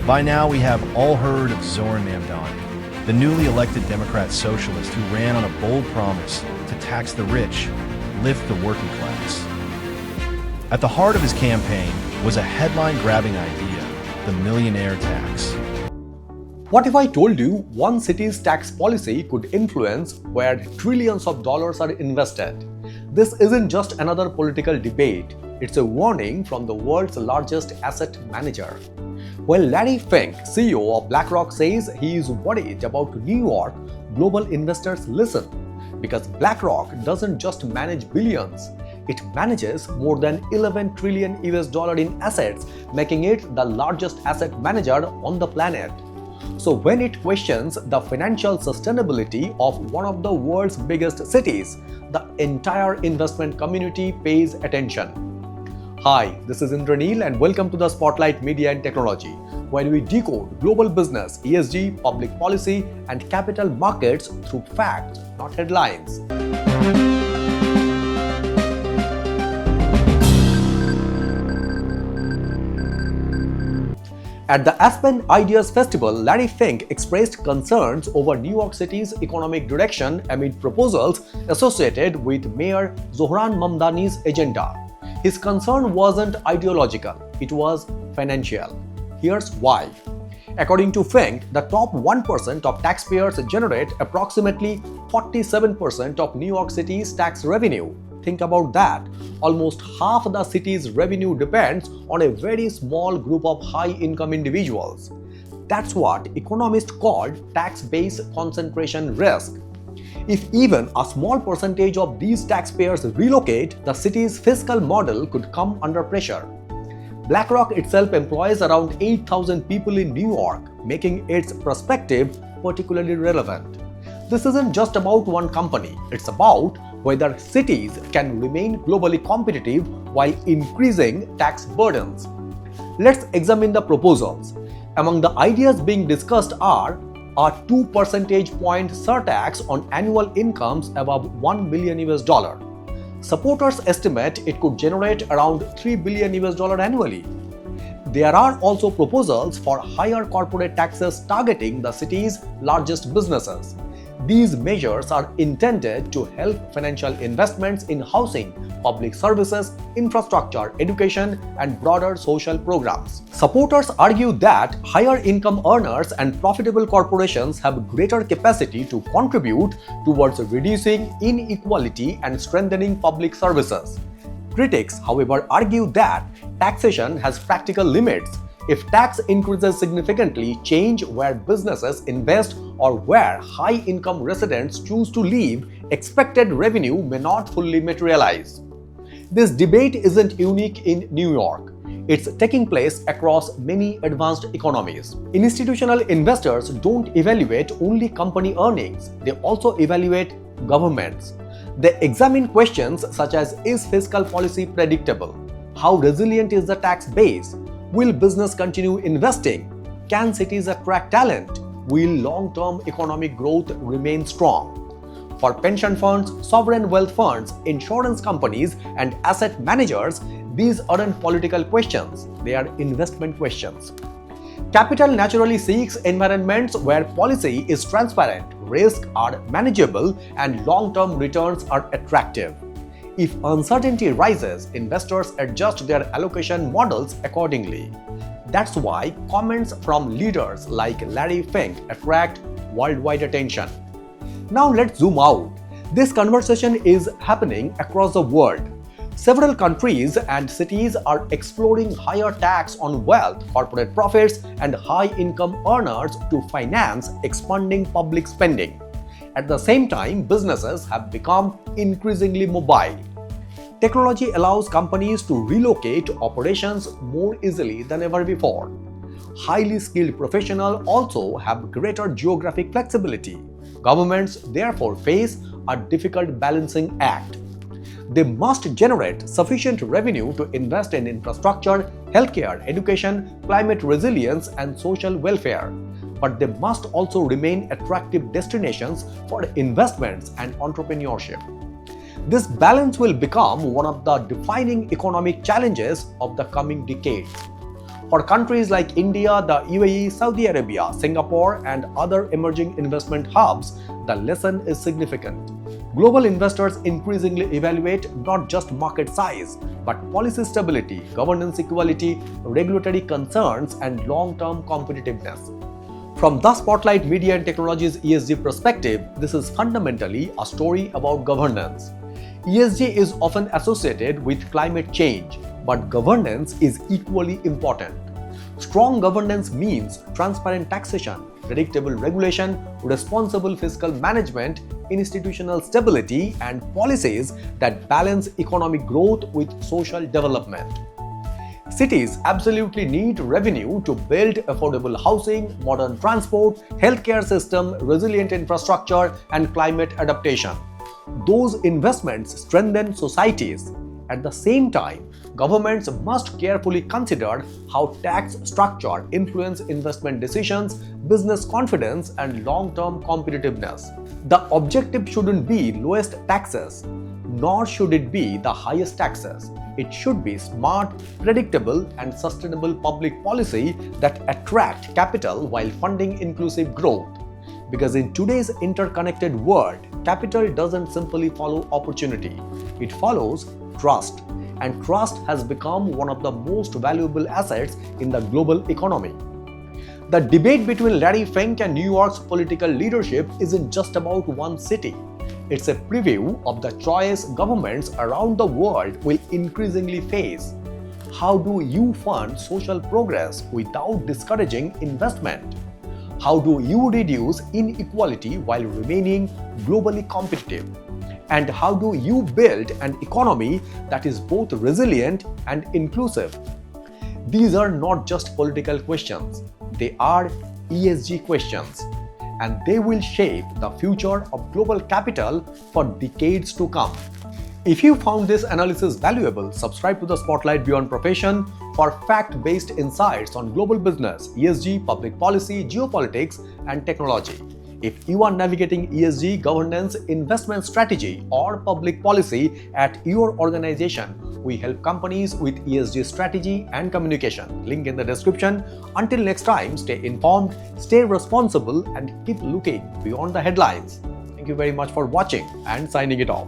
By now, we have all heard of Zohran Mamdani, the newly elected Democrat socialist who ran on a bold promise to tax the rich, lift the working class. At the heart of his campaign was a headline-grabbing idea, the millionaire tax. What if I told you one city's tax policy could influence where trillions of dollars are invested? This isn't just another political debate, it's a warning from the world's largest asset manager. While Larry Fink, CEO of BlackRock, says he is worried about New York, global investors listen. Because BlackRock doesn't just manage billions, it manages more than 11 trillion US dollar in assets, making it the largest asset manager on the planet. So when it questions the financial sustainability of one of the world's biggest cities, the entire investment community pays attention. Hi, this is Indranil and welcome to the Spotlight Media and Technology, where we decode global business, ESG, public policy, and capital markets through facts, not headlines. At the Aspen Ideas Festival, Larry Fink expressed concerns over New York City's economic direction amid proposals associated with Mayor Zohran Mamdani's agenda. His concern wasn't ideological, it was financial. Here's why. According to Fink, the top 1% of taxpayers generate approximately 47% of New York City's tax revenue. Think about that. Almost half the city's revenue depends on a very small group of high-income individuals. That's what economists call tax-based concentration risk. If even a small percentage of these taxpayers relocate, the city's fiscal model could come under pressure. BlackRock itself employs around 8,000 people in New York, making its perspective particularly relevant. This isn't just about one company, it's about whether cities can remain globally competitive while increasing tax burdens. Let's examine the proposals. Among the ideas being discussed are a 2 percentage point surtax on annual incomes above $1 million US. Supporters estimate it could generate around $3 billion US annually. There are also proposals for higher corporate taxes targeting the city's largest businesses. These measures are intended to help financial investments in housing, public services, infrastructure, education, and broader social programs. Supporters argue that higher income earners and profitable corporations have greater capacity to contribute towards reducing inequality and strengthening public services. Critics, however, argue that taxation has practical limits. If tax increases significantly change where businesses invest or where high-income residents choose to live, expected revenue may not fully materialize. This debate isn't unique in New York. It's taking place across many advanced economies. Institutional investors don't evaluate only company earnings, they also evaluate governments. They examine questions such as, is fiscal policy predictable? How resilient is the tax base? Will business continue investing? Can cities attract talent? Will long-term economic growth remain strong? For pension funds, sovereign wealth funds, insurance companies, and asset managers, these aren't political questions, they are investment questions. Capital naturally seeks environments where policy is transparent, risks are manageable, and long-term returns are attractive. If uncertainty rises, investors adjust their allocation models accordingly. That's why comments from leaders like Larry Fink attract worldwide attention. Now let's zoom out. This conversation is happening across the world. Several countries and cities are exploring higher tax on wealth, corporate profits, and high-income earners to finance expanding public spending. At the same time, businesses have become increasingly mobile. Technology allows companies to relocate operations more easily than ever before. Highly skilled professionals also have greater geographic flexibility. Governments therefore face a difficult balancing act. They must generate sufficient revenue to invest in infrastructure, healthcare, education, climate resilience, and social welfare. But they must also remain attractive destinations for investments and entrepreneurship. This balance will become one of the defining economic challenges of the coming decades. For countries like India, the UAE, Saudi Arabia, Singapore, and other emerging investment hubs, the lesson is significant. Global investors increasingly evaluate not just market size, but policy stability, governance equality, regulatory concerns, and long-term competitiveness. From the Spotlight Media and Technologies ESG perspective, this is fundamentally a story about governance. ESG is often associated with climate change, but governance is equally important. Strong governance means transparent taxation, predictable regulation, responsible fiscal management, institutional stability, and policies that balance economic growth with social development. Cities absolutely need revenue to build affordable housing, modern transport, healthcare system, resilient infrastructure, and climate adaptation. Those investments strengthen societies. At the same time, governments must carefully consider how tax structure influence investment decisions, business confidence, and long-term competitiveness. The objective shouldn't be lowest taxes, nor should it be the highest taxes. It should be smart, predictable, and sustainable public policy that attract capital while funding inclusive growth. Because in today's interconnected world, capital doesn't simply follow opportunity. It follows trust. And trust has become one of the most valuable assets in the global economy. The debate between Larry Fink and New York's political leadership isn't just about one city. It's a preview of the choice governments around the world will increasingly face. How do you fund social progress without discouraging investment? How do you reduce inequality while remaining globally competitive? And how do you build an economy that is both resilient and inclusive? These are not just political questions, they are ESG questions, and they will shape the future of global capital for decades to come. If you found this analysis valuable, subscribe to the Spotlight Beyond Profession for fact-based insights on global business, ESG, public policy, geopolitics, and technology. If you are navigating ESG, governance, investment strategy, or public policy at your organization, we help companies with ESG strategy and communication. Link in the description. Until next time, stay informed, stay responsible, and keep looking beyond the headlines. Thank you very much for watching and signing it off.